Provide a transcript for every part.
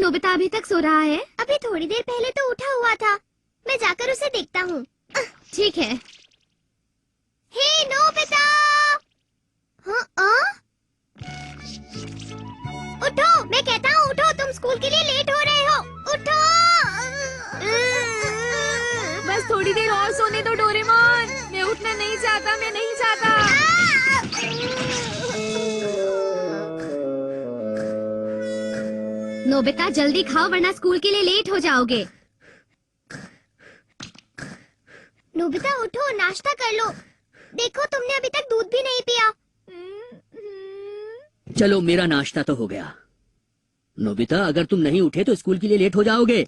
Nobita अभी तक सो रहा है? अभी थोड़ी देर पहले तो उठा हुआ था। मैं जाकर उसे देखता हूँ। ठीक है। हे नोबिता! हाँ? उठो, मैं कहता हूँ उठो, तुम स्कूल के लिए लेट हो रहे हो। उठो! बस थोड़ी देर और सोने दो डोरेमोन। मैं उठना नहीं चाहता, मैं नहीं चाहता। नोबिता जल्दी खाओ वरना स्कूल के लिए लेट हो जाओगे। नोबिता उठो, नाश्ता कर लो। देखो तुमने अभी तक दूध भी नहीं पिया। चलो मेरा नाश्ता तो हो गया। नोबिता अगर तुम नहीं उठे तो स्कूल के लिए लेट हो जाओगे।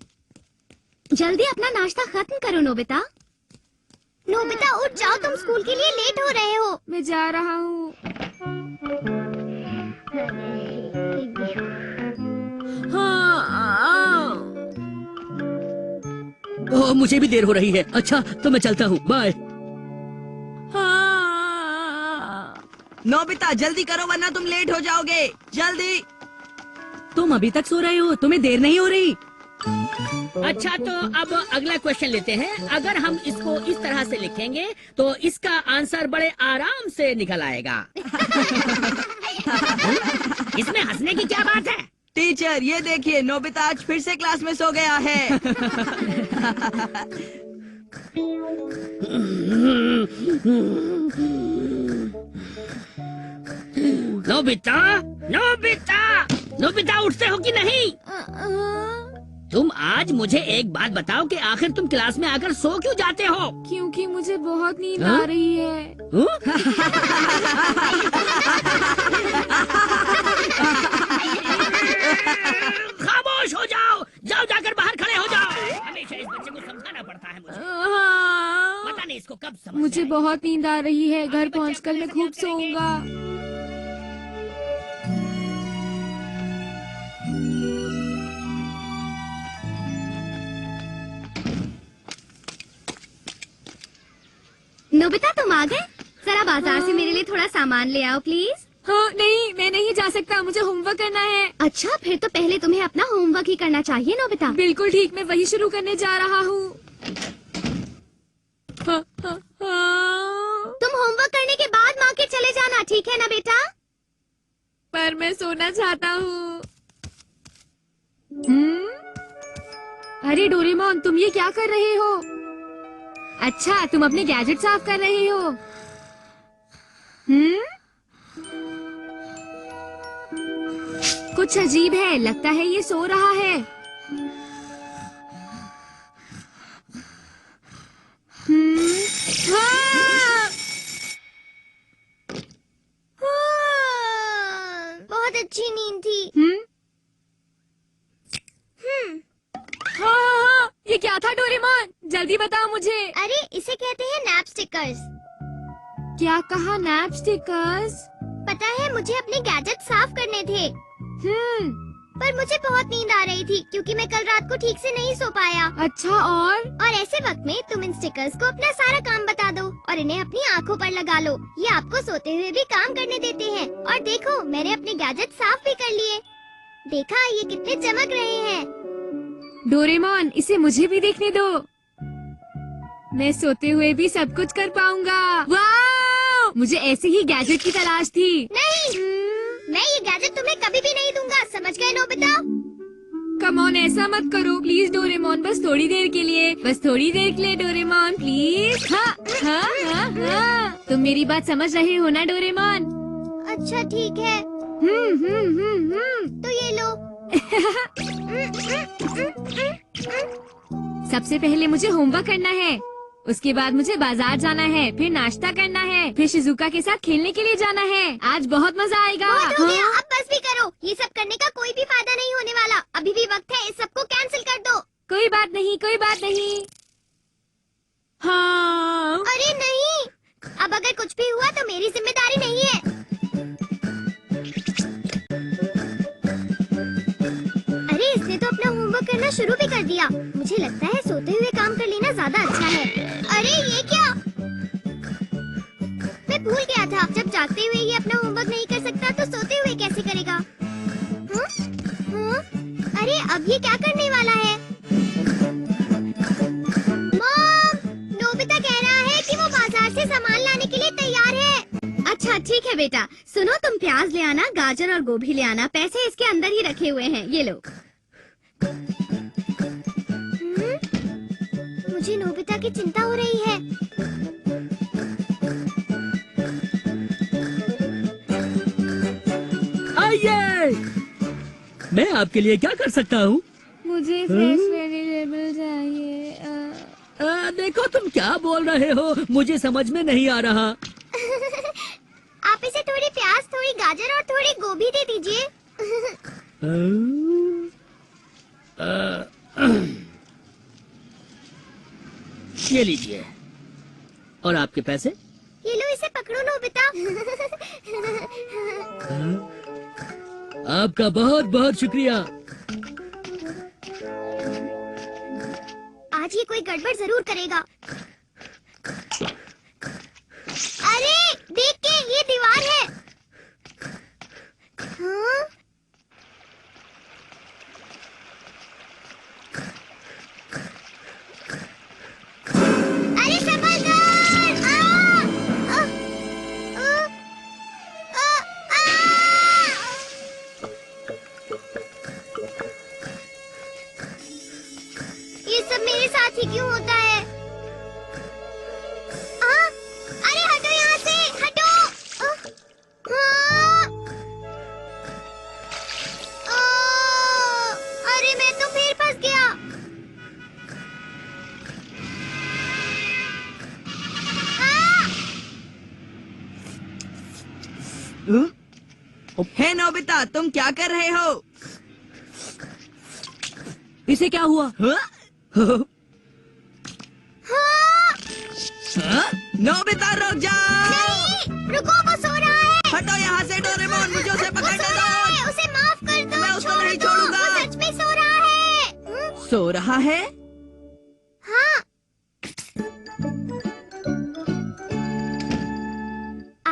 जल्दी अपना नाश्ता खत्म करो नोबिता। नोबिता उठ जाओ, तुम स्कूल के लिए लेट हो रहे हो। मैं जा रहा हूँ। ओह मुझे भी देर हो रही है। अच्छा तो मैं चलता हूँ, बाय। नोबिता जल्दी करो वरना तुम लेट हो जाओगे। जल्दी। तुम अभी तक सो रहे हो, तुम्हें देर नहीं हो रही? अच्छा तो अब अगला क्वेश्चन लेते हैं। अगर हम इसको इस तरह से लिखेंगे तो इसका आंसर बड़े आराम से निकल आएगा। इसमें हंसने की क्या बात है? टीचर ये देखिए, नोबिता आज फिर से क्लास में सो गया है। नोबिता, नोबिता, नोबिता उठते हो कि नहीं? तुम आज मुझे एक बात बताओ कि आखिर तुम क्लास में आकर सो क्यों जाते हो? क्योंकि मुझे बहुत नींद आ रही है। खामोश हो जाओ, जाओ जाकर बाहर खड़े हो जाओ। हमेशा इस बच्चे को समझाना पड़ता है मुझे। पता नहीं इसको कब समझ मुझे आए। बहुत नींद आ रही है। घर पहुंचकर मैं खूब सोऊंगा। नोबिता तुम आ गए? जरा बाजार से मेरे लिए थोड़ा सामान ले आओ प्लीज। हाँ नहीं, मैं नहीं जा सकता, मुझे होमवर्क करना है। अच्छा फिर तो पहले तुम्हें अपना होमवर्क ही करना चाहिए नोबिता। बिल्कुल ठीक, मैं वही शुरू करने जा रहा हूँ। तुम होमवर्क करने के बाद मार्केट चले जाना, ठीक है ना बेटा? पर मैं सोना चाहता हूँ। अरे डोरेमोन, तुम ये क्या कर रहे हो? अच्छा, तुम अपने गैजेट साफ कर रहे हो। कुछ अजीब है, लगता है ये सो रहा है। बहुत अच्छी नींद थी। हाँ, ये क्या था डोरेमोन? जल्दी बताओ मुझे। अरे इसे कहते हैं नैप स्टिकर्स। क्या कहा? Nap stickers? पता है मुझे अपने गैजेट साफ करने थे। पर मुझे बहुत नींद आ रही थी क्योंकि मैं कल रात को ठीक से नहीं सो पाया। अच्छा और ऐसे वक्त में तुम इन स्टिकर्स को अपना सारा काम बता दो और इन्हें अपनी आँखों पर लगा लो। ये आपको सोते हुए भी काम करने देते हैं। और देखो मैंने अपने गैजेट साफ भी कर लिए। देखा ये कितने चमक रहे हैं। डोरेमोन, इसे मुझे भी देखने दो। मैं सोते हुए भी सब कुछ कर पाऊंगा। वाह! मुझे ऐसे ही गैजेट की तलाश थी। नहीं, मैं ये गैजेट तुम्हें कभी भी नहीं दूंगा, समझ गए नोबिता? कम ऑन, ऐसा मत करो प्लीज डोरेमोन, बस थोड़ी देर के लिए, बस थोड़ी देर के लिए डोरेमोन प्लीज। हाँ। तुम मेरी बात समझ रहे हो ना डोरेमोन? अच्छा ठीक है। तो ये लो। सबसे पहले मुझे होमवर्क करना है, उसके बाद मुझे बाजार जाना है, फिर नाश्ता करना है, फिर शिजुका के साथ खेलने के लिए जाना है। आज बहुत मजा आएगा। बहुत हो गया, अब बस भी करो। ये सब करने का कोई भी फायदा नहीं होने वाला। अभी भी वक्त है, इस सबको कैंसिल कर दो। कोई बात नहीं, कोई बात नहीं। हाँ। अरे नहीं, अब अगर कुछ भी हुआ तो मेरी जिम्मेदारी नहीं है। अरे इसने तो अपना होमवर्क करना शुरू भी कर दिया। मुझे लगता है सोते हुए काम कर लेना ज्यादा अच्छा है। अरे ये क्या? मैं भूल गया था, जब जागते हुए ये अपना होमवर्क नहीं कर सकता तो सोते हुए कैसे करेगा? हाँ? अरे अब ये क्या करने वाला है? मॉम, नोबिता कह रहा है कि वो बाजार से सामान लाने के लिए तैयार है। अच्छा ठीक है बेटा, सुनो तुम प्याज ले आना, गाजर और गोभी ले आना, पैसे इसके अंदर ही रखे हुए हैं, ये लो। मुझे नोबिता की चिंता हो रही है। आइए, मैं आपके लिए क्या कर सकता हूँ? मुझे फ्रेश वेजिटेबल चाहिए। देखो तुम क्या बोल रहे हो, मुझे समझ में नहीं आ रहा। आप इसे थोड़ी प्याज, थोड़ी गाजर और थोड़ी गोभी दे दीजिए। ये लीजिए। और आपके पैसे? ये लो, इसे पकड़ो नोबिता। आपका बहुत बहुत शुक्रिया। आज ये कोई गड़बड़ जरूर करेगा। अरे देख के, ये दीवार है। हाँ? अरे संभल कर! ये सब मेरे साथ ही क्यों होता है? अरे हटो यहाँ से, हटो! अरे मैं तो फिर फंस गया। हे नोबिता, तुम क्या कर रहे हो? इसे क्या हुआ? हाँ? नोबिता रुक जाओ! नहीं, रुको, वो सो रहा है। हटो यहाँ से डोरेमोन, मुझे उसे वो पकड़ने सो रहा दो। है, उसे माफ कर दो। मैं उसको छोड़ नहीं दो, छोड़ूंगा। वो सच में सो रहा है। सो रहा है? हाँ।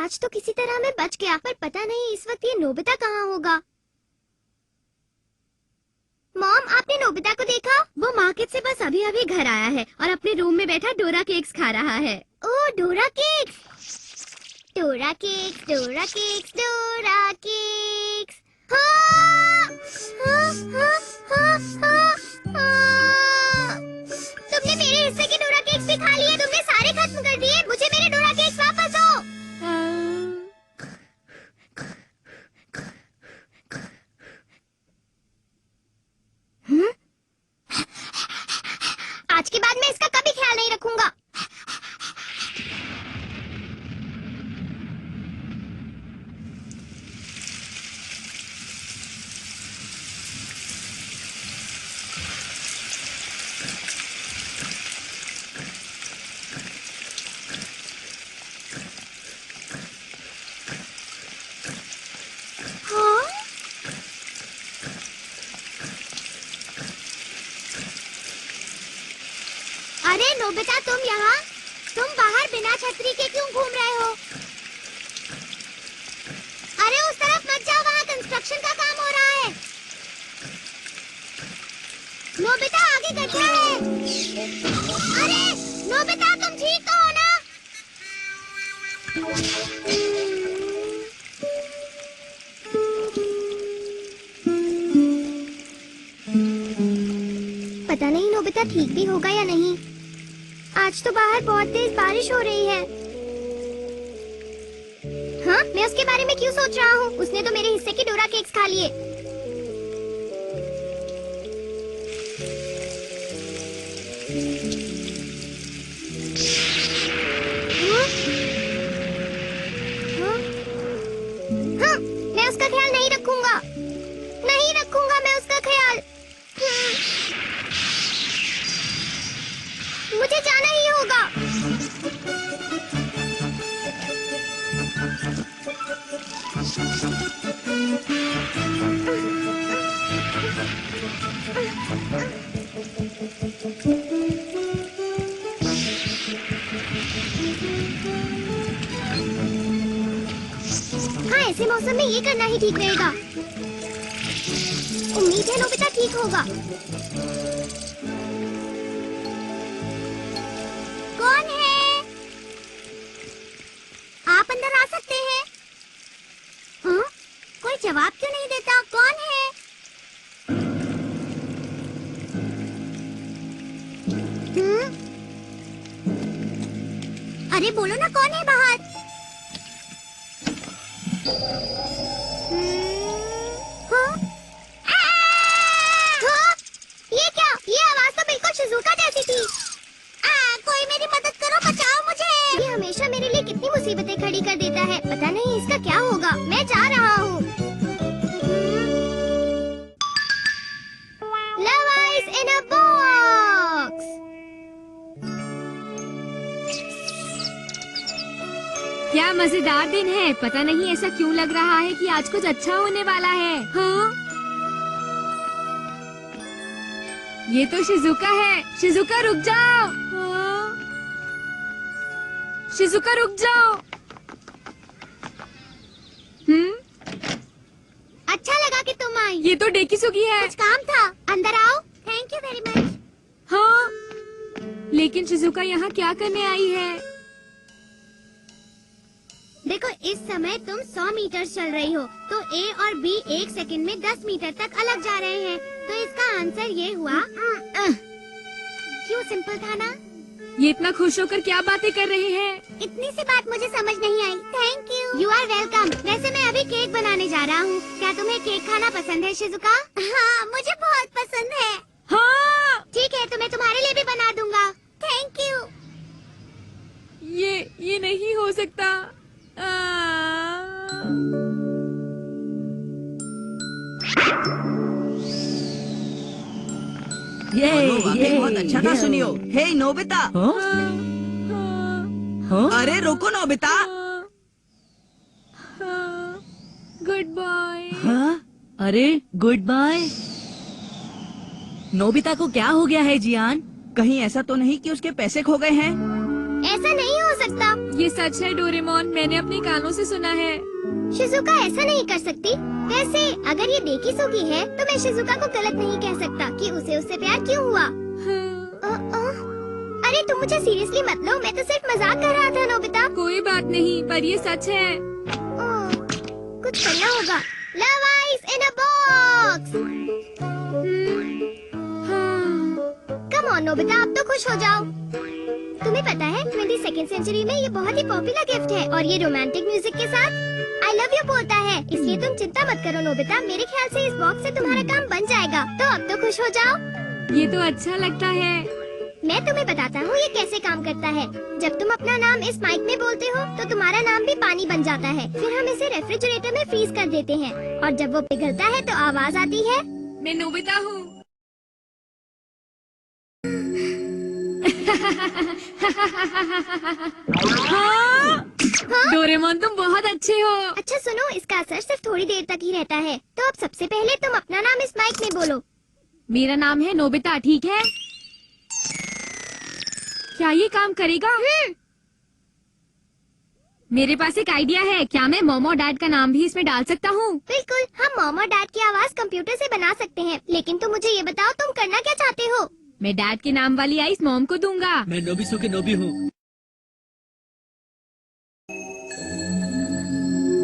आज तो किसी तरह मैं बच गया, पर पता नहीं इस वक्त ये नोबिता कहाँ होगा। मॉम, आपने नोबिता को देखा? वो मार्केट से बस अभी अभी घर आया है और अपने रूम में बैठा डोरा केक्स खा रहा है। ओह, डोरा केक्स। डोरा केक्स, डोरा केक्स, डोरा केक्स। हाँ! हाँ, हाँ, हाँ, हाँ, हाँ। तुमने मेरे हिस्से के डोरा केक्स भी खा लिए, तुमने सारे खत्म कर दिए। मुझे मेरे डोरा केक्स वापस दो। आज के बाद मैं इसका कभी ख्याल नहीं रखूंगा। हाँ? अरे नोबिता, तुम यहाँ? तुम बाहर बिना छतरी के क्यों घूम रहे हो? अरे उस तरफ मत जाओ, वहाँ कंस्ट्रक्शन का काम हो रहा है। नोबिता, आगे गड्ढा है। अरे नोबिता, तुम ठीक तो हो ना? पता नहीं नोबिता ठीक भी होगा या नहीं। आज तो बाहर बहुत तेज बारिश हो रही है। हाँ, मैं उसके बारे में क्यों सोच रहा हूँ? उसने तो मेरे हिस्से के डोरा केक्स खा लिए। हाँ? हाँ? हाँ, मैं उसका ख्याल नहीं रखूंगा। नहीं रखूंगा मैं उसका ख्याल। मुझे जाना ही होगा। हाँ, ऐसे मौसम में ये करना ही ठीक रहेगा। उम्मीद है नोबिता ठीक होगा। कौन है? आप अंदर आ सकते हैं। हाँ? कोई जवाब क्यों नहीं देता? कौन है? अरे बोलो ना, कौन है बाहर? हाँ? हाँ? ये क्या? ये आवाज तो बिल्कुल शिज़ुका जैसी थी। कोई मेरी मदद करो, बचाओ मुझे। ये हमेशा मेरे लिए कितनी मुसीबतें खड़ी कर देता है। पता नहीं इसका क्या होगा। मैं जा रहा हूँ। Love Ice in a box. क्या मजेदार दिन है। पता नहीं ऐसा क्यों लग रहा है कि आज कुछ अच्छा होने वाला है। हाँ? ये तो शिज़ुका है। शिज़ुका रुक जाओ। हाँ? शिज़ुका रुक जाओ। अच्छा लगा कि तुम आई। ये तो डेकिसुगी है। कुछ काम था। अंदर आओ। Thank you very much. हाँ, लेकिन शिज़ुका यहाँ क्या करने आई है? देखो, इस समय तुम 100 मीटर चल रही हो, तो ए और बी 1 सेकंड में 10 मीटर तक अलग जा रहे हैं। तो इसका आंसर ये हुआ। क्यों सिंपल था ना? ये इतना खुश होकर क्या बातें कर रहे हैं? इतनी सी बात मुझे समझ नहीं आई। Thank you. You are welcome. वैसे मैं अभी केक बनाने जा रहा हूँ। क्या तुम्हें केक खाना पसंद है शिज़ुका? हाँ, मुझे बहुत पसंद है। हाँ, ठीक है, तो मैं तुम्हारे लिए भी बना दूंगा। Thank you. ये नहीं हो सकता। ये बहुत अच्छा था। सुनियो, हे नोबिता। अरे रुको नोबिता। Good bye. हाँ? अरे गुड बाय। नोबिता को क्या हो गया है जियान? कहीं ऐसा तो नहीं कि उसके पैसे खो गए हैं? ऐसा नहीं हो सकता। ये सच है डोरेमोन, मैंने अपने कानों से सुना है। शिज़ुका ऐसा नहीं कर सकती। वैसे अगर ये डेकिसुगी है तो मैं शिज़ुका को गलत नहीं कह सकता कि उसे उससे प्यार क्यों हुआ। अरे तुम मुझे सीरियसली मत लो, मैं तो सिर्फ मजाक कर रहा था नोबिता। कोई बात नहीं, पर ये सच है। कुछ करना होगा। Love ice in a box. Come on Nobita, अब तो खुश हो जाओ। तुम्हें पता है 22वीं सेंचुरी में ये बहुत ही पॉपुलर गिफ्ट है और ये रोमांटिक म्यूजिक के साथ आई लव यू बोलता है। इसलिए तुम चिंता मत करो नोबिता, मेरे ख्याल से इस बॉक्स से तुम्हारा काम बन जाएगा। तो अब तो खुश हो जाओ। ये तो अच्छा लगता है। मैं तुम्हें बताता हूँ ये कैसे काम करता है। जब तुम अपना नाम इस माइक में बोलते हो तो तुम्हारा नाम भी पानी बन जाता है। फिर हम इसे रेफ्रिजरेटर में फ्रीज कर देते हैं और जब वो पिघलता है तो आवाज आती है। मैं नोबिता हूँ। हाँ? डोरेमोन तुम बहुत अच्छे हो। अच्छा सुनो, इसका असर सिर्फ थोड़ी देर तक ही रहता है। तो अब सबसे पहले तुम अपना नाम इस माइक में बोलो। मेरा नाम है नोबिता, ठीक है? क्या ये काम करेगा? मेरे पास एक आइडिया है। क्या मैं मॉम और डैड का नाम भी इसमें डाल सकता हूँ? बिल्कुल, हम मॉम और डैड की आवाज कंप्यूटर से बना सकते हैं। लेकिन तुम मुझे ये बताओ तुम करना क्या चाहते हो? मैं डैड के नाम वाली आइस मॉम को दूंगा। मैं नोबिसो के नोबी हूँ।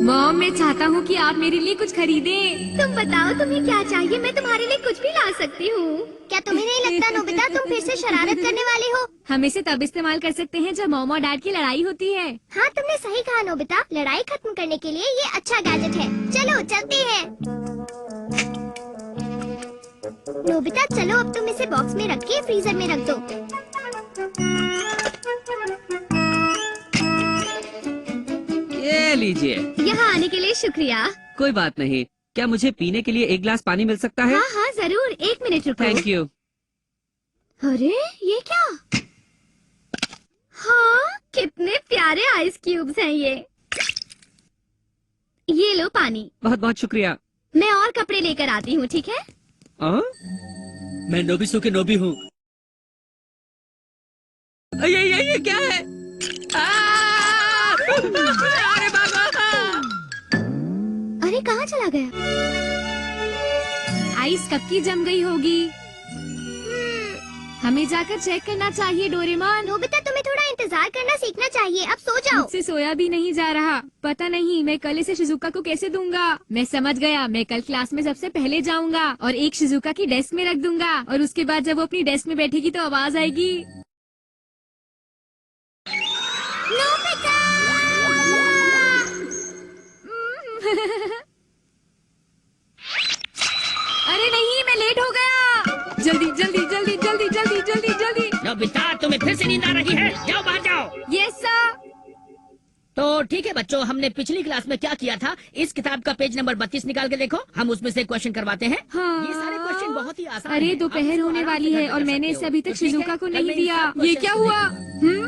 मॉम, मैं चाहता हूँ कि आप मेरे लिए कुछ खरीदें। तुम बताओ तुम्हें क्या चाहिए, मैं तुम्हारे लिए कुछ भी ला सकती हूँ। क्या तुम्हें नहीं लगता नोबिता तुम फिर से शरारत करने वाले हो? हम इसे तब इस्तेमाल कर सकते हैं जब मॉम और डैड की लड़ाई होती है। हाँ तुमने सही कहा नोबिता, लड़ाई खत्म करने के लिए ये अच्छा गैजेट है। चलो चलते हैं। नोबिता चलो, अब तुम इसे बॉक्स में रख के फ्रीजर में रख दो। ये लीजिए। यहाँ आने के लिए शुक्रिया। कोई बात नहीं। क्या मुझे पीने के लिए एक गिलास पानी मिल सकता है? हाँ हाँ जरूर, 1 मिनट रुको। Thank you. अरे ये क्या? हाँ कितने प्यारे आइस क्यूब्स हैं ये लो पानी। बहुत बहुत शुक्रिया। मैं और कपड़े लेकर आती हूँ, ठीक है? मैं नोबिसो के नोबी हूँ। ये क्या है? अरे बाबा! अरे कहाँ चला गया? आइस कब की जम गई होगी। हमें जाकर चेक करना चाहिए डोरेमोन। नोबिता तुम्हें थोड़ा इंतजार करना सीखना चाहिए, अब सो जाओ। मुझसे सोया भी नहीं जा रहा। पता नहीं मैं कल इसे शिजुका को कैसे दूंगा। मैं समझ गया, मैं कल क्लास में सबसे पहले जाऊंगा और एक शिजुका की डेस्क में रख दूंगा और उसके बाद जब वो अपनी डेस्क में बैठेगी तो आवाज आएगी। नोबिता! अरे नहीं, मैं लेट हो गया। जल्दी जल्दी जल्दी जल्दी जल्दी जल्दी जल्दी। नोबिता, तुम्हें फिर से नींद आ रही है? जाओ बाहर जाओ। Yes sir. तो ठीक है बच्चों, हमने पिछली क्लास में क्या किया था, इस किताब का पेज नंबर 32 निकाल के देखो। हम उसमें से क्वेश्चन करवाते हैं। हाँ। ये सारे क्वेश्चन बहुत ही आसान अरे हैं। दोपहर आप होने इसको वाली आराम है से और कर मैंने सकते इसे हो। अभी तक तो ठीक है, शिजुका को कल नहीं मैं इन दिया। सब ये questions क्या को हुआ? देखूंगा।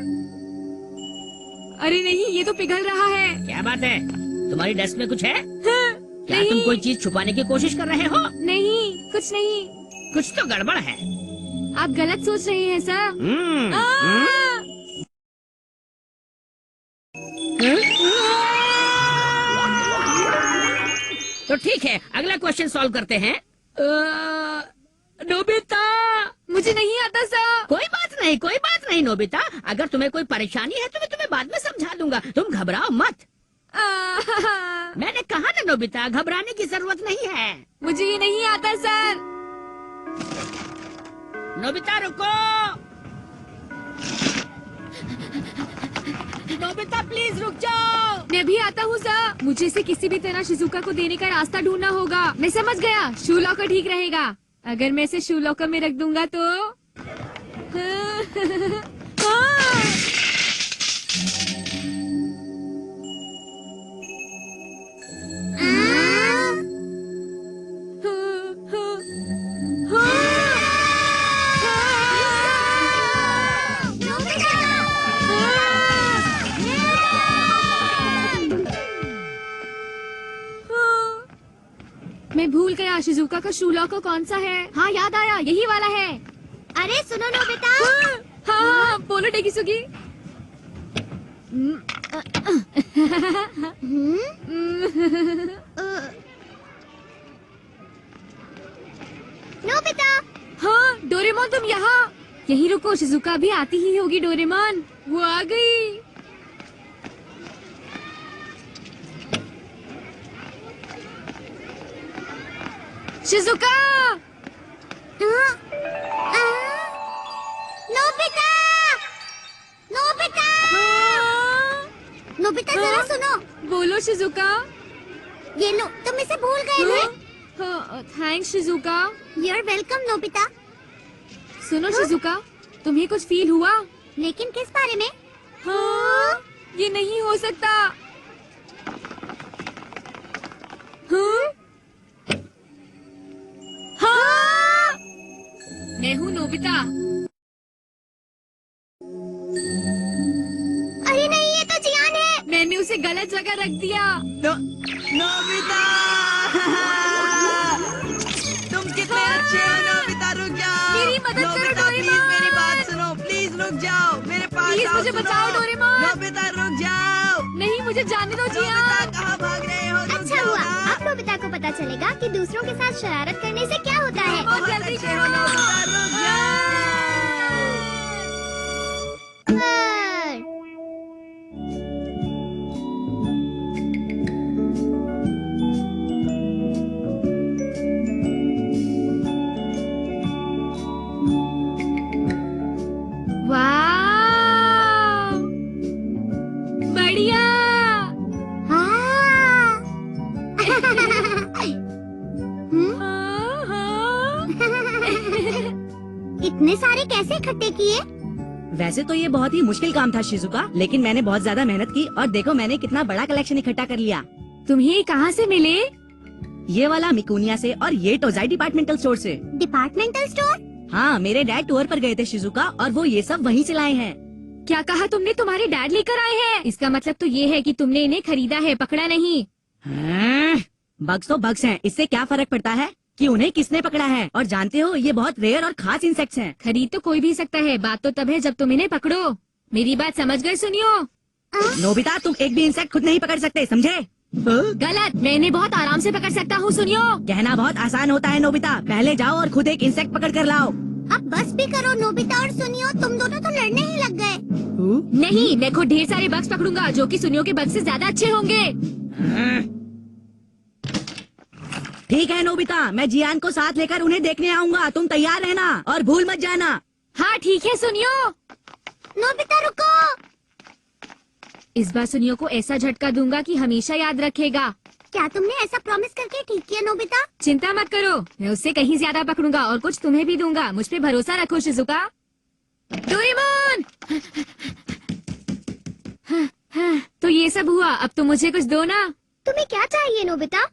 अरे नहीं, ये तो पिघल रहा है। क्या बात है, तुम्हारी डेस्क में कुछ है? हाँ, क्या नहीं। तुम कोई चीज छुपाने की कोशिश कर रहे हो? नहीं, कुछ नहीं। कुछ तो गड़बड़ है। आप गलत सोच रहे हैं सर। तो ठीक है, अगला क्वेश्चन सॉल्व करते हैं। नोबिता, मुझे नहीं आता सर। कोई बात नहीं नोबिता, अगर तुम्हें कोई परेशानी है तो मैं तुम्हें बाद में समझा दूंगा। तुम घबराओ मत। मैंने कहा ना नोबिता, घबराने की जरूरत नहीं है। मुझे ये नहीं आता सर। नोबिता रुको। नोबिता प्लीज रुक जाओ। मैं भी आता हूँ सर। मुझे इसे किसी भी तरह शिजुका को देने का रास्ता ढूंढना होगा। मैं समझ गया, शू लॉकर ठीक रहेगा। अगर मैं इसे शू लॉकर में रख दूंगा तो मैं भूल गया शिजुका का शू लॉकर कौन सा है। हाँ याद आया, यही वाला है। अरे सुनो नोबिता। हाँ, बोलो डेकिसुगी। नोबिता! हाँ डोरेमोन, तुम यहाँ यहीं रुको। शिजुका भी आती ही होगी डोरेमोन। वो आ गई। शिजुका! नोबिता! नोबिता! नोबिता जरा सुनो। बोलो शिजुका। ये लो, तुम इसे भूल गए थे। Thanks Shizuka. You're welcome Nobita. सुनो शिजुका, तुम्हें कुछ फील हुआ? लेकिन किस बारे में? हाँ, ये नहीं हो सकता। हाँ? हाँ! मैं हूँ नोबिता। अरे नहीं, ये तो जियान है। मैंने उसे गलत जगह रख दिया। नोबिता! तुम कितने अच्छे हो नोबिता, रुक जाओ। मेरी मदद करो, नोबिता प्लीज डोरेमोन। मेरी बात सुनो, प्लीज रुक जाओ, मेरे पास प्लीज आओ, मुझे सुनो। बचाओ, डोरेमोन। नोबिता रुक जाओ। नहीं, मुझे जाने दो नोबिता जियान। कहाँ भाग रहे हो? रुक अच्छा जाओ हुआ, ना। अब नोबिता को पता चलेगा कि दूसरों के साथ शरारत करने से क्या होता है। बहुत बहुत जल्दी अच्छे करो। हो नोबिता, रुक जाओ। वाह, बढ़िया। हाँ। हाँ, हाँ। इतने सारे कैसे इकट्ठे किए? वैसे तो ये बहुत ही मुश्किल काम था शिजुका, लेकिन मैंने बहुत ज्यादा मेहनत की और देखो मैंने कितना बड़ा कलेक्शन इकट्ठा कर लिया। तुम्हें कहाँ से मिले? ये वाला मिकुनिया से और ये टोजाई डिपार्टमेंटल स्टोर से। Departmental store? हाँ, मेरे डैड टूर पर गए थे शिजुका और वो ये सब वहीं से लाए हैं। क्या कहा तुमने? तुम्हारे डैड लेकर आए हैं? इसका मतलब तो ये है कि तुमने इन्हें खरीदा है, पकड़ा नहीं। बग्स तो बग्स हैं, इससे क्या फर्क पड़ता है कि उन्हें किसने पकड़ा है। और जानते हो ये बहुत रेयर और खास इंसेक्ट्स हैं। खरीद तो कोई भी सकता है, बात तो तब है जब तुम इन्हें पकड़ो। मेरी बात समझ गए? सुनियो, नोबिता, तुम एक भी इंसेक्ट खुद नहीं पकड़ सकते, समझे? गलत, मैं इन्हें बहुत आराम से पकड़ सकता हूँ, सुनियो। कहना बहुत आसान होता है नोबिता, पहले जाओ और खुद एक इंसेक्ट पकड़ कर लाओ। अब बस भी करो नोबिता और सुनियो, तुम दोनों तो लड़ने ही लग गए। नहीं, मैं खुद ढेर सारे बग्स पकड़ूंगा जो कि सुनियो के बग से ज्यादा अच्छे होंगे। ठीक है नोबिता, मैं जियान को साथ लेकर उन्हें देखने आऊंगा, तुम तैयार रहना और भूल मत जाना। हाँ ठीक है सुनियो। नोबिता रुको। इस बार सुनियो को ऐसा झटका दूंगा कि हमेशा याद रखेगा। क्या तुमने ऐसा प्रॉमिस करके ठीक किया नोबिता? चिंता मत करो, मैं उससे कहीं ज्यादा पकड़ूंगा और कुछ तुम्हें भी दूंगा। मुझ पे भरोसा रखो शिजुका। डोरेमोन! तो ये सब हुआ, अब तो मुझे कुछ दो ना। तुम्हें क्या चाहिए नोबिता?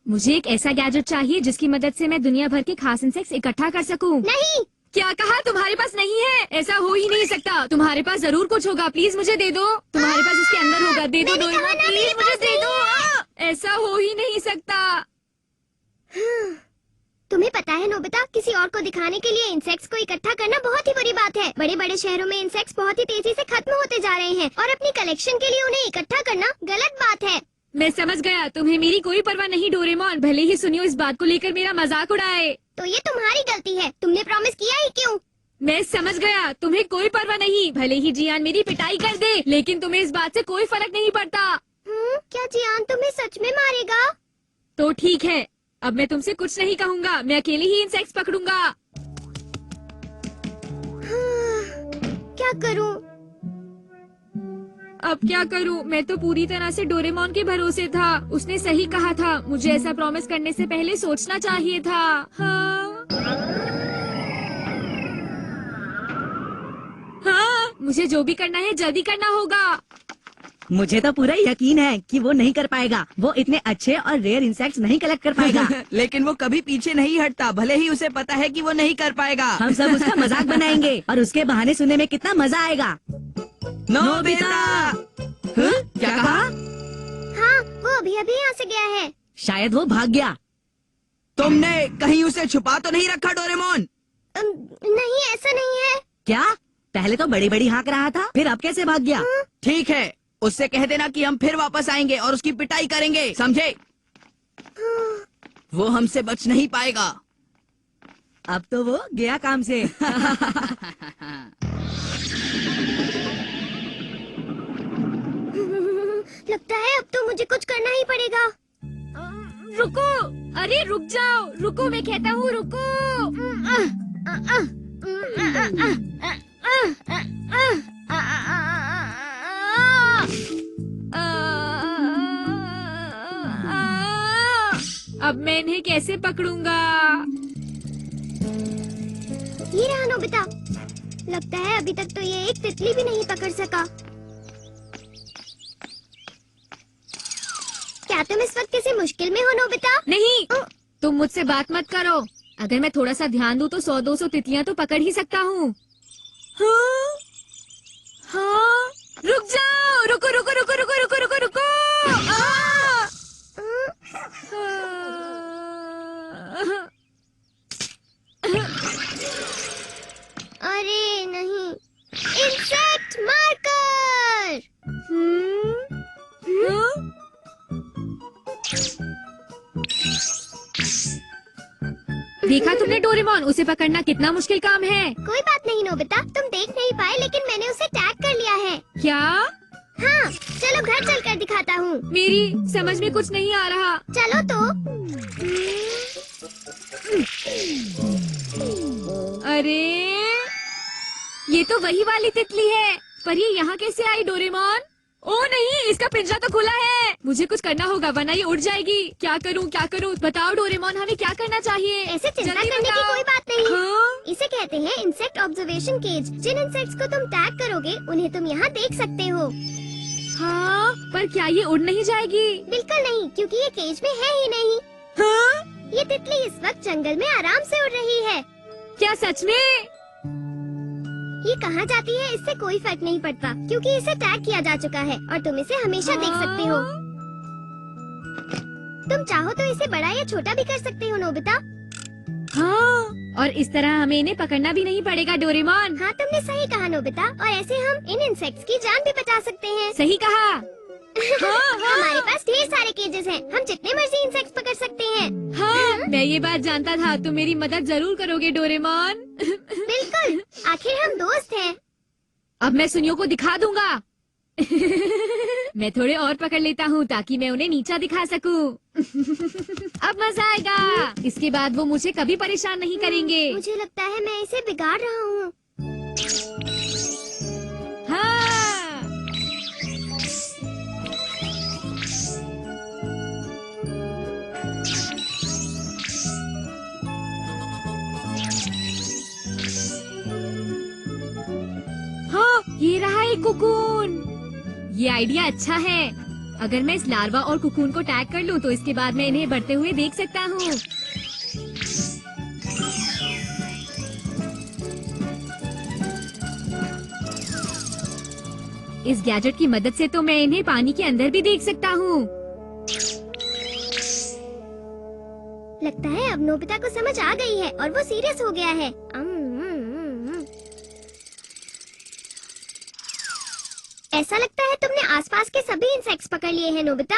मुझे एक ऐसा गैजेट चाहिए जिसकी मदद से मैं दुनिया भर के खास इंसेक्ट्स इकट्ठा कर सकूं। नहीं। क्या कहा? तुम्हारे पास नहीं है? ऐसा हो ही नहीं सकता। तुम्हारे पास जरूर कुछ होगा, प्लीज मुझे दे दो। तुम्हारे पास इसके अंदर होगा, दे दो मैंने डोरेमोन, कहा ना, प्लीज मेरे मुझे पास दे नहीं दो। ऐसा हो ही नहीं सकता। तुम्हें पता है नोबिता, किसी और को दिखाने के लिए इंसेक्ट्स को इकट्ठा करना बहुत ही बुरी बात है। बड़े बड़े शहरों में इंसेक्ट्स बहुत ही तेजी से खत्म होते जा रहे हैं और अपनी कलेक्शन के लिए उन्हें इकट्ठा करना गलत बात है। मैं समझ गया, तुम्हें मेरी कोई परवाह नहीं डोरेमोन, भले ही सुनियो इस बात को लेकर मेरा मजाक उड़ाए। तो ये तुम्हारी गलती है, तुमने प्रॉमिस किया ही क्यों? मैं समझ गया, तुम्हें कोई परवाह नहीं, भले ही जियान मेरी पिटाई कर दे, लेकिन तुम्हें इस बात से कोई फर्क नहीं पड़ता। क्या जियान तुम्हें सच में मारेगा? तो ठीक है, अब मैं तुमसे कुछ नहीं कहूँगा, मैं अकेले ही इंसेक्ट्स पकड़ूंगा। क्या करूं? अब क्या करूं? मैं तो पूरी तरह से डोरेमोन के भरोसे था। उसने सही कहा था, मुझे ऐसा प्रॉमिस करने से पहले सोचना चाहिए था। हाँ, मुझे जो भी करना है जल्दी करना होगा। मुझे तो पूरा यकीन है कि वो नहीं कर पाएगा। वो इतने अच्छे और रेयर इंसेक्ट्स नहीं कलेक्ट कर पाएगा। लेकिन वो कभी पीछे नहीं हटता, भले ही उसे पता है कि वो नहीं कर पाएगा। हम सब उसका मजाक बनाएंगे और उसके बहाने सुनने में कितना मजा आएगा। नोबिता! क्या कहा? हाँ, वो अभी अभी यहाँ से गया है। शायद वो भाग गया। तुमने कहीं उसे छुपा तो नहीं रखा डोरेमोन? नहीं, ऐसा नहीं है। क्या? पहले तो बड़ी बड़ी हाँक रहा था, फिर अब कैसे भाग गया? ठीक है, उससे कह देना कि हम फिर वापस आएंगे और उसकी पिटाई करेंगे, समझे? वो हमसे बच नहीं पाएगा। अब तो वो गया काम से। लगता है अब तो मुझे कुछ करना ही पड़ेगा। रुको, अरे रुक जाओ, रुको, मैं कहता हूँ रुको। अब मैं इन्हें कैसे पकड़ूंगा? ये रहा नोबिता। लगता है अभी तक तो ये एक तितली भी नहीं पकड़ सका। क्या तुम इस वक्त किसी मुश्किल में हो नोबिता? नहीं, तुम मुझसे बात मत करो। अगर मैं थोड़ा सा ध्यान दूं तो 100-200 तितलियां तो पकड़ ही सकता हूँ। हाँ? हाँ? रुक जाओ, रुको रुको रुको रुको रुको रुको रुको। अरे नहीं, इंसेक्ट मार्कर। देखा तुमने डोरेमोन, उसे पकड़ना कितना मुश्किल काम है। कोई बात नहीं नोबिता, तुम देख नहीं पाए लेकिन मैंने उसे टैग कर लिया है। क्या? हाँ, चलो घर चलकर दिखाता हूँ। मेरी समझ में कुछ नहीं आ रहा। चलो तो। अरे ये तो वही वाली तितली है, पर ये यहाँ कैसे आई डोरेमोन? ओ नहीं, इसका पिंजरा तो खुला है। मुझे कुछ करना होगा वरना ये उड़ जाएगी। क्या करूँ क्या करूँ? बताओ डोरेमोन, हमें क्या करना चाहिए? ऐसे चिंता जल्दी करने की बताओ। कोई बात नहीं। हाँ? इसे कहते हैं इंसेक्ट ऑब्जर्वेशन केज। जिन इंसेक्ट्स को तुम टैग करोगे उन्हें तुम यहाँ देख सकते हो। हाँ, पर क्या ये उड़ नहीं जाएगी? बिल्कुल नहीं, क्योंकि ये केज में है ही नहीं। हाँ? ये तितली इस वक्त जंगल में आराम से उड़ रही है। क्या सच में? ये कहाँ जाती है इससे कोई फर्क नहीं पड़ता, क्योंकि इसे टैग किया जा चुका है और तुम इसे हमेशा देख सकते हो। तुम चाहो तो इसे बड़ा या छोटा भी कर सकते हो नोबिता। हाँ, और इस तरह हमें इन्हें पकड़ना भी नहीं पड़ेगा डोरेमोन। हाँ, तुमने सही कहा नोबिता, और ऐसे हम इन इंसेक्ट्स की जान भी बचा सकते हैं। सही कहा। हमारे पास ढेर सारे केजेस हैं। हम जितने मर्जी इंसेक्ट्स पकड़ सकते हैं। हाँ, मैं ये बात जानता था। तुम मेरी मदद जरूर करोगे डोरेमोन। बिल्कुल, आखिर हम दोस्त हैं। अब मैं सुनियो को दिखा दूंगा। मैं थोड़े और पकड़ लेता हूँ ताकि मैं उन्हें नीचा दिखा सकूं। अब मजा आएगा। इसके बाद वो मुझे कभी परेशान नहीं करेंगे। मुझे लगता है मैं इसे बिगाड़ रहा हूँ। हाँ। हाँ, ये रहा एक कोकून। ये आइडिया अच्छा है। अगर मैं इस लार्वा और कोकून को टैग कर लूं तो इसके बाद मैं इन्हें बढ़ते हुए देख सकता हूँ। इस गैजेट की मदद से तो मैं इन्हें पानी के अंदर भी देख सकता हूँ। लगता है अब नोबिता को समझ आ गई है और वो सीरियस हो गया है। ऐसा लगता है तुमने आसपास के सभी इंसेक्ट्स पकड़ लिए हैं नोबिता।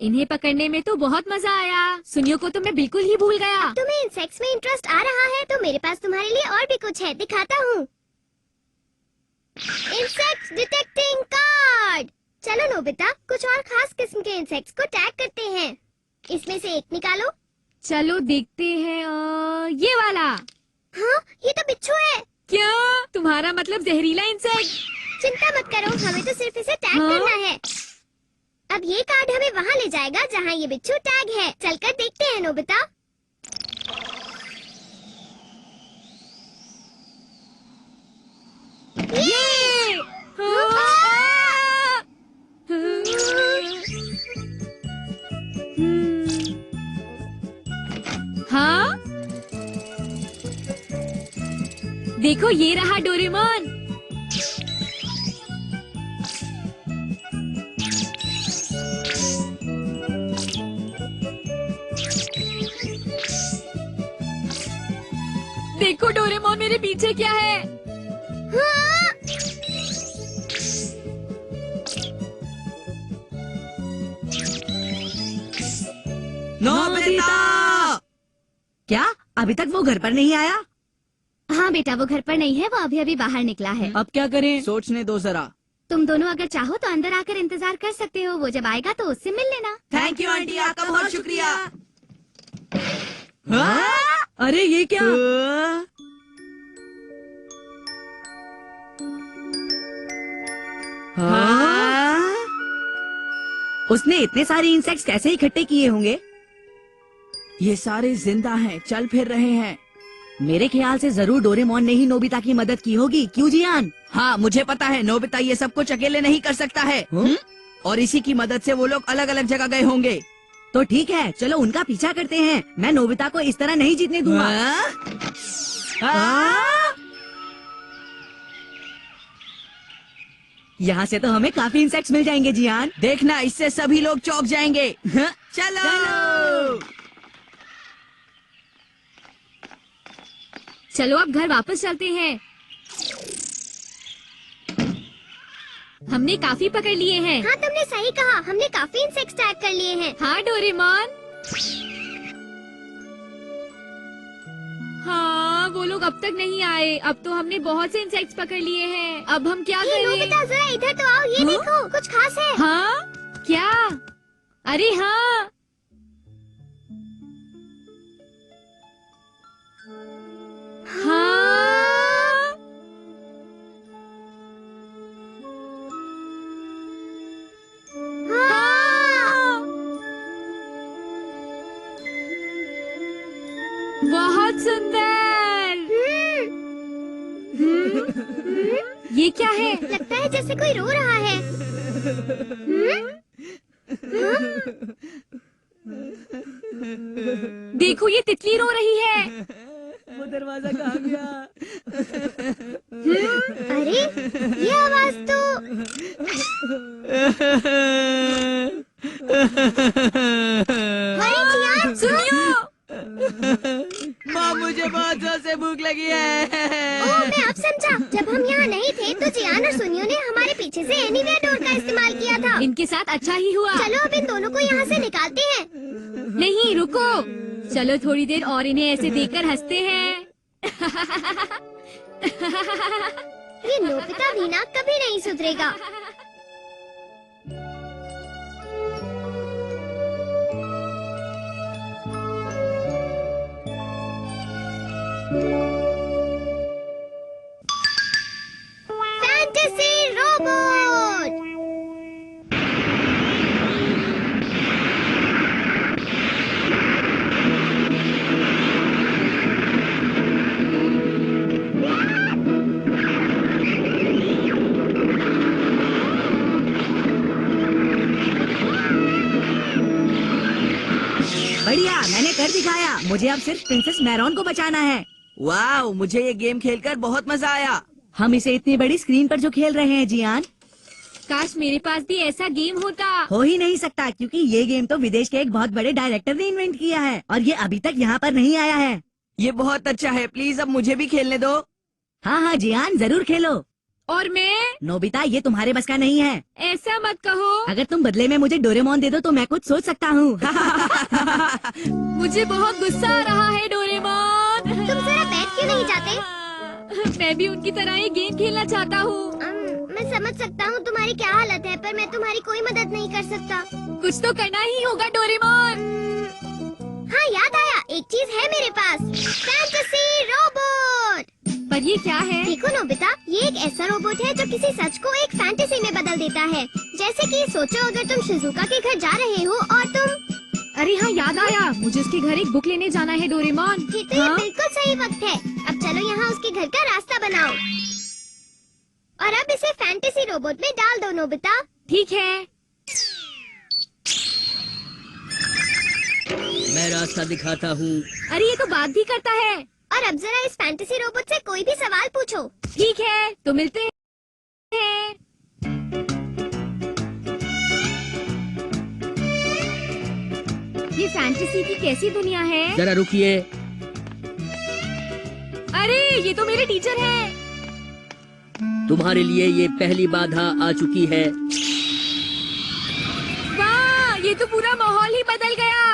इन्हें पकड़ने में तो बहुत मजा आया। सुनियो को तो मैं बिल्कुल ही भूल गया। तुम्हें इंसेक्ट्स में इंटरेस्ट आ रहा है तो मेरे पास तुम्हारे लिए और भी कुछ है, दिखाता हूँ। Insect detecting card. चलो नोबिता, कुछ और खास किस्म के इंसेक्ट्स को टैग करते हैं। इसमें से एक निकालो। चलो देखते हैं। ये वाला। हाँ, ये तो बिच्छू है। क्या तुम्हारा मतलब जहरीला इंसेक्ट? चिंता मत करो, हमें तो सिर्फ इसे टैग हाँ? करना है। अब ये कार्ड हमें वहाँ ले जाएगा जहाँ ये बिच्छू टैग है। चलकर देखते हैं नोबिता। ये! हाँ? देखो, ये रहा डोरेमोन। देखो डोरेमोन, मेरे पीछे क्या है? हाँ? नोबिता! क्या अभी तक वो घर पर नहीं आया? हाँ बेटा, वो घर पर नहीं है, वो अभी अभी बाहर निकला है। अब क्या करें? सोचने दो जरा। तुम दोनों अगर चाहो तो अंदर आकर इंतजार कर सकते हो। वो जब आएगा तो उससे मिल लेना। थैंक यू आंटी, आपका बहुत शुक्रिया। अरे ये क्या? उसने इतने सारे इंसेक्ट्स कैसे इकट्ठे किए होंगे? ये सारे जिंदा हैं, चल फिर रहे हैं। मेरे ख्याल से जरूर डोरेमोन ने ही नोबिता की मदद की होगी। क्यों जियान? हाँ, मुझे पता है नोबिता ये सब कुछ अकेले नहीं कर सकता है। और इसी की मदद से वो लोग अलग अलग जगह गए होंगे। तो ठीक है, चलो उनका पीछा करते हैं। मैं नोबिता को इस तरह नहीं जीतने दूंगा। यहाँ से तो हमें काफी इंसेक्ट्स मिल जाएंगे जियान। देखना, इससे सभी लोग चौंक जाएंगे। चलो। चलो अब घर वापस चलते हैं। हमने काफी पकड़ लिए हैं। हाँ, तुमने सही कहा, हमने काफी इंसेक्ट्स टैग कर लिए हैं। हाँ डोरेमोन। हाँ, वो लोग अब तक नहीं आए। अब तो हमने बहुत से इंसेक्ट्स पकड़ लिए हैं। अब हम क्या करें? नोबिता, जरा इधर तो आओ। ये देखो, कुछ खास है। हाँ? क्या? अरे हाँ, हाँ। हाँ। बहुत सुंदर। ये क्या है? लगता है जैसे कोई रो रहा है। देखो, ये तितली रो रही है। वो दरवाजा कहाँ गया? अरे, ये आवाज तो अरे जियान, सुनियो। माँ मुझे बहुत जोर से भूख लगी है। ओह, मैं अब समझा। जब हम यहाँ नहीं थे तो जियान और सुनियो ने हमारे पीछे से एनीवेयर डोर का इस्तेमाल किया था। इनके साथ अच्छा ही हुआ। चलो अब इन दोनों को यहाँ से निकालते हैं। नहीं रुको, चलो थोड़ी देर और इन्हें ऐसे देखकर हंसते हैं। ये नोबिता भी ना कभी नहीं सुधरेगा। Fantasy robot. बढ़िया, मैंने कर दिखाया। मुझे अब सिर्फ प्रिंसेस मैरॉन को बचाना है। वाह, मुझे ये गेम खेलकर बहुत मजा आया। हम इसे इतनी बड़ी स्क्रीन पर जो खेल रहे हैं जियान, काश मेरे पास भी ऐसा गेम होता। हो ही नहीं सकता क्योंकि ये गेम तो विदेश के एक बहुत बड़े डायरेक्टर ने इन्वेंट किया है और ये अभी तक यहाँ पर नहीं आया है। ये बहुत अच्छा है, प्लीज अब मुझे भी खेलने दो। हाँ हाँ जियान, जरूर खेलो। और मैं? नोबिता, ये तुम्हारे बस का नहीं है। ऐसा मत कहो। अगर तुम बदले में मुझे डोरेमोन दे दो तो मैं कुछ सोच सकता हूँ। मुझे बहुत गुस्सा आ रहा है डोरेमोन। तुम जरा बैठ क्यों नहीं जाते? मैं भी उनकी तरह ये गेम खेलना चाहता हूँ। मैं समझ सकता हूँ तुम्हारी क्या हालत है, पर मैं तुम्हारी कोई मदद नहीं कर सकता। कुछ तो करना ही होगा डोरेमोन। हाँ, याद आया, एक चीज है मेरे पास। Fantasy robot. पर ये क्या है? देखो नोबिता, ये एक ऐसा रोबोट है जो किसी सच को एक फैंटेसी में बदल देता है। जैसे कि सोचो अगर तुम शिजुका के घर जा रहे हो और तुम। अरे हाँ, याद आया, मुझे उसके घर एक बुक लेने जाना है डोरेमोन। फिर तो ये बिल्कुल सही वक्त है। अब चलो यहाँ उसके घर का रास्ता बनाओ और अब इसे फैंटेसी रोबोट में डाल दो नोबिता। ठीक है। मैं रास्ता दिखाता हूँ। अरे ये तो बात भी करता है। और अब जरा इस फैंटेसी रोबोट से कोई भी सवाल पूछो। ठीक है, तो मिलते हैं। ये फैंटेसी की कैसी दुनिया है? जरा रुकिए। अरे ये तो मेरे टीचर हैं। तुम्हारे लिए ये पहली बाधा आ चुकी है। वाह, ये तो पूरा माहौल ही बदल गया।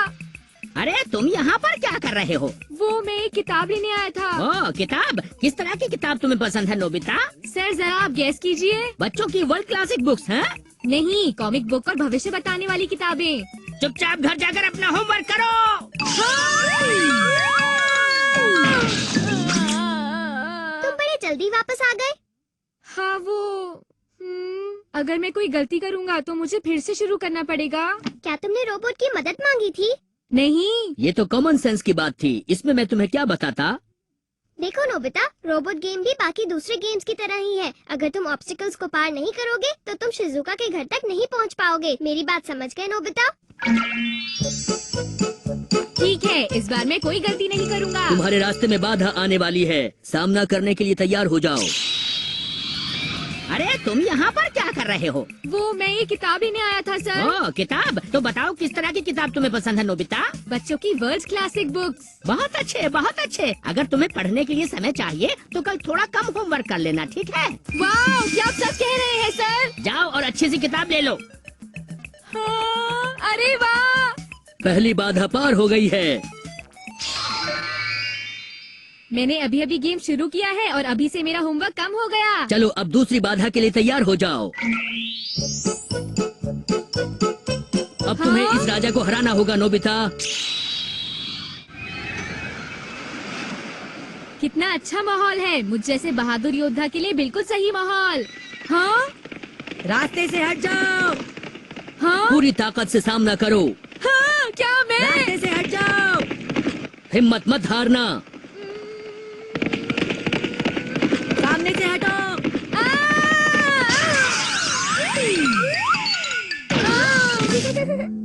अरे तुम यहाँ पर क्या कर रहे हो? वो मैं एक किताब लेने आया था। ओह, किताब? किस तरह की किताब तुम्हें पसंद है नोबिता? सर जरा आप गैस कीजिए। बच्चों की वर्ल्ड क्लासिक बुक्स हैं? नहीं, कॉमिक बुक और भविष्य बताने वाली किताबें। चुपचाप घर जाकर अपना होमवर्क करो। तुम बड़े जल्दी वापस आ गए। हाँ वो अगर मैं कोई गलती करूँगा तो मुझे फिर से शुरू करना पड़ेगा। क्या तुमने रोबोट की मदद मांगी थी? नहीं। ये तो कॉमन सेंस की बात थी, इसमें मैं तुम्हें क्या बताता। देखो नोबिता, रोबोट गेम भी बाकी दूसरे गेम्स की तरह ही है। अगर तुम ऑब्स्टिकल्स को पार नहीं करोगे तो तुम शिजुका के घर तक नहीं पहुंच पाओगे। मेरी बात समझ गए नोबिता? ठीक है, इस बार मैं कोई गलती नहीं करूँगा। तुम्हारे रास्ते में बाधा आने वाली है, सामना करने के लिए तैयार हो जाओ। अरे तुम यहाँ पर क्या कर रहे हो? वो मैं ये किताब लेने आया था सर। ओह, किताब? तो बताओ किस तरह की किताब तुम्हें पसंद है नोबिता? बच्चों की वर्ल्ड क्लासिक बुक्स। बहुत अच्छे, बहुत अच्छे। अगर तुम्हें पढ़ने के लिए समय चाहिए तो कल थोड़ा कम होमवर्क कर लेना, ठीक है? वाह, क्या आप सब कह रहे हैं सर? जाओ और अच्छी सी किताब ले लो। हाँ, अरे वाह। पहली बाधा पार हो गई है। मैंने अभी अभी गेम शुरू किया है और अभी से मेरा होमवर्क कम हो गया। चलो अब दूसरी बाधा के लिए तैयार हो जाओ। अब तुम्हें इस राजा को हराना होगा नोबिता। कितना अच्छा माहौल है, मुझ जैसे बहादुर योद्धा के लिए बिल्कुल सही माहौल। हाँ रास्ते से हट जाओ। हाँ पूरी ताकत से सामना करो। हाँ, क्या मैं? रास्ते से हट जाओ। हिम्मत मत हारना। सामने से हटो।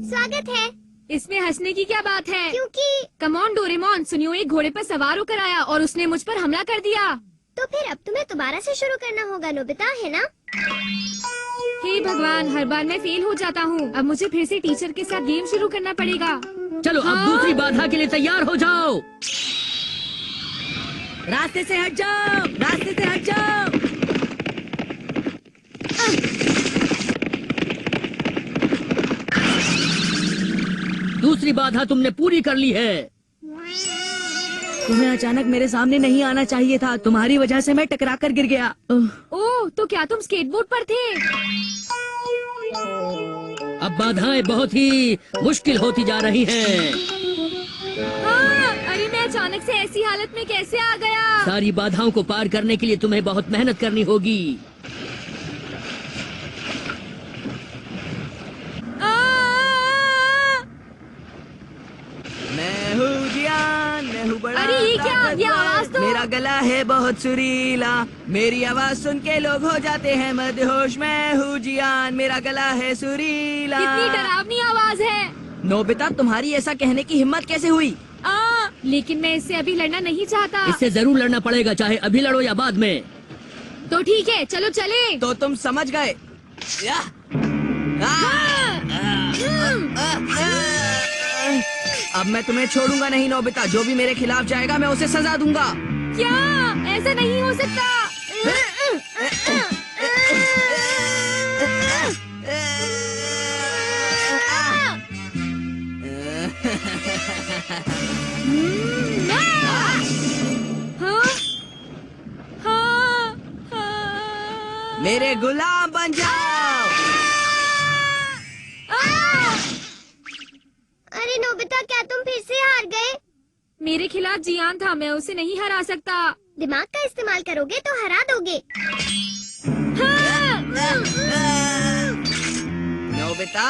स्वागत है। इसमें हंसने की क्या बात है? क्योंकि कमॉन डोरेमोन, सुनियो एक घोड़े पर सवार होकर आया और उसने मुझ पर हमला कर दिया। तो फिर अब तुम्हें दोबारा से शुरू करना होगा नोबिता, है ना? हे भगवान, हर बार मैं फेल हो जाता हूँ। अब मुझे फिर से टीचर के साथ गेम शुरू करना पड़ेगा। चलो अब दूसरी बाधा के लिए तैयार हो जाओ। रास्ते से हट जाओ, रास्ते से हट जाओ। दूसरी बाधा तुमने पूरी कर ली है। तुम्हें अचानक मेरे सामने नहीं आना चाहिए था। तुम्हारी वजह से मैं टकरा कर गिर गया। ओह, तो क्या तुम स्केटबोर्ड पर थे? अब बाधाएं बहुत ही मुश्किल होती जा रही हैं। हाँ, अरे मैं अचानक से ऐसी हालत में कैसे आ गया? सारी बाधाओं को पार करने के लिए तुम्हें बहुत मेहनत करनी होगी। मैं हूँ जियान, मैं हूँ बड़ा अरे ये क्या? ताकतवर। ये आवाज तो- मेरा गला है बहुत सुरीला, मेरी आवाज सुन के लोग हो जाते हैं मदहोश। मैं हूँ जियान, मेरा गला है सुरीला। कितनी डरावनी आवाज है। नोबिता, तुम्हारी ऐसा कहने की हिम्मत कैसे हुई? लेकिन मैं इससे अभी लड़ना नहीं चाहता। इससे जरूर लड़ना पड़ेगा, चाहे अभी लड़ो या बाद में। तो ठीक है, चलो चले। तो तुम समझ गए। या! अब मैं तुम्हें छोड़ूंगा नहीं नोबिता। जो भी मेरे खिलाफ जाएगा मैं उसे सजा दूंगा। क्या? ऐसा नहीं हो सकता। हाँ? हाँ? हाँ? मेरे गुलाम बन जाओ। अरे नोबिता, क्या तुम फिर से हार गए? मेरे खिलाफ जियान था, मैं उसे नहीं हरा सकता। दिमाग का इस्तेमाल करोगे तो हरा दोगे। हाँ? नोबिता,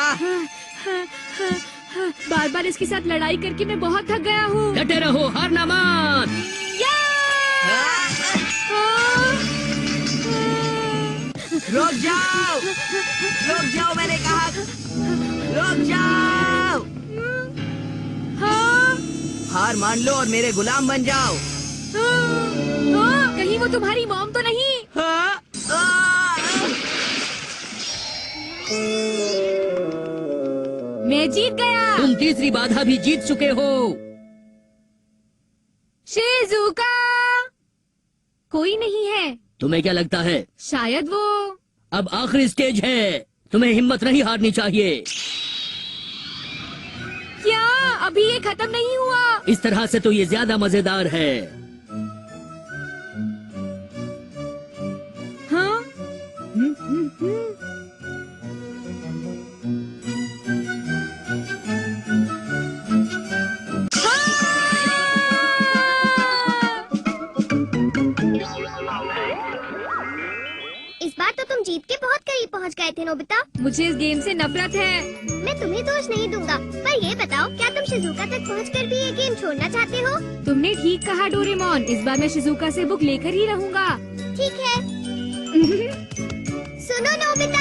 बार बार इसके साथ लड़ाई करके मैं बहुत थक गया हूँ। डटे रहो, हारना मत। रुक जाओ, रुक जाओ, मैंने कहा रुक जाओ। हाँ? हार मान लो और मेरे गुलाम बन जाओ। हाँ? कहीं वो तुम्हारी मॉम तो नहीं? हाँ? मैं जीत गया। तुम तीसरी बाधा भी जीत चुके हो। शिजुका कोई नहीं है। तुम्हें क्या लगता है? शायद वो। अब आखिरी स्टेज है, तुम्हें हिम्मत नहीं हारनी चाहिए। क्या अभी ये खत्म नहीं हुआ? इस तरह से तो ये ज्यादा मजेदार है। हाँ? इस बार तो तुम जीत के बहुत करीब पहुंच गए थे नोबिता। मुझे इस गेम से नफरत है। मैं तुम्हें दोष नहीं दूंगा, पर ये बताओ, क्या तुम शिजुका तक पहुंचकर भी ये गेम छोड़ना चाहते हो? तुमने ठीक कहा डोरेमोन, इस बार मैं शिजुका से बुक लेकर ही रहूंगा। ठीक है। सुनो नोबिता,